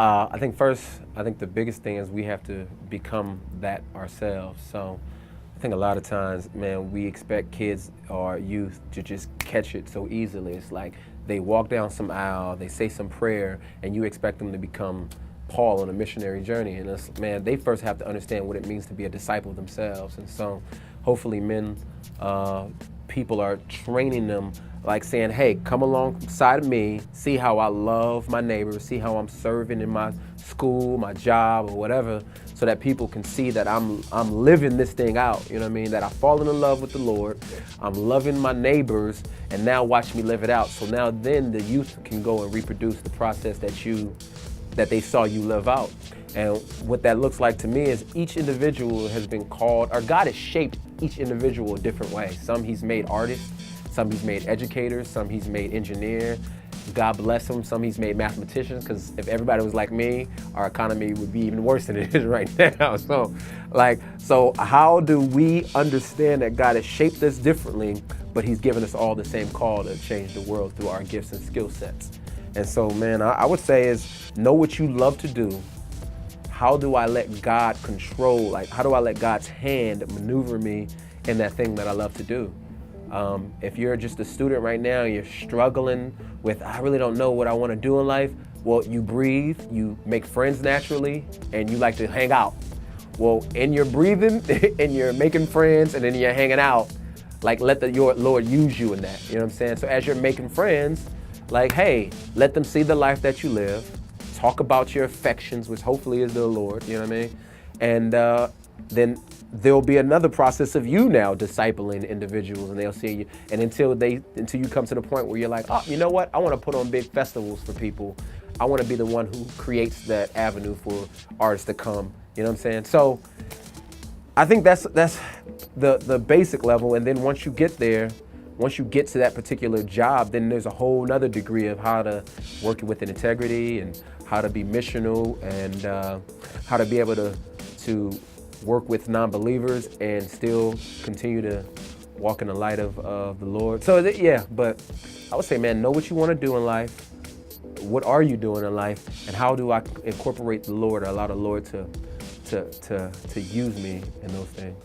I think the biggest thing is we have to become that ourselves. So I think a lot of times, man, we expect kids or youth to just catch it so easily. It's like they walk down some aisle, they say some prayer, and you expect them to become Paul on a missionary journey. And it's, man, they first have to understand what it means to be a disciple themselves. And so hopefully people are training them, like saying, hey, come alongside of me, see how I love my neighbors, see how I'm serving in my school, my job, or whatever, so that people can see that I'm living this thing out, you know what I mean? That I've fallen in love with the Lord, I'm loving my neighbors, and now watch me live it out. So now then the youth can go and reproduce the process that they saw you live out. And what that looks like to me is each individual has been called, or God has shaped each individual a different way. Some he's made artists, some he's made educators, some he's made engineers. God bless them. Some he's made mathematicians, because if everybody was like me, our economy would be even worse than it is right now. So how do we understand that God has shaped us differently, but he's given us all the same call to change the world through our gifts and skill sets? And so, man, I would say is know what you love to do. How do I let God control, like how do I let God's hand maneuver me in that thing that I love to do? If you're just a student right now, you're struggling with, I really don't know what I want to do in life. Well, you breathe, you make friends naturally, and you like to hang out. Well, in your breathing, and you're making friends, and then you're hanging out, like let your Lord use you in that, you know what I'm saying? So as you're making friends, like, hey, let them see the life that you live, talk about your affections, which hopefully is the Lord, you know what I mean? And then there'll be another process of you now discipling individuals, and they'll see you. And until you come to the point where you're like, oh, you know what? I want to put on big festivals for people. I want to be the one who creates that avenue for artists to come. You know what I'm saying? So I think that's the basic level. And then once you get there, once you get to that particular job, then there's a whole nother degree of how to work with integrity and how to be missional and how to be able to work with non-believers and still continue to walk in the light of the Lord. So yeah, but I would say, man, know what you want to do in life. What are you doing in life? And how do I incorporate the Lord or allow the Lord to use me in those things?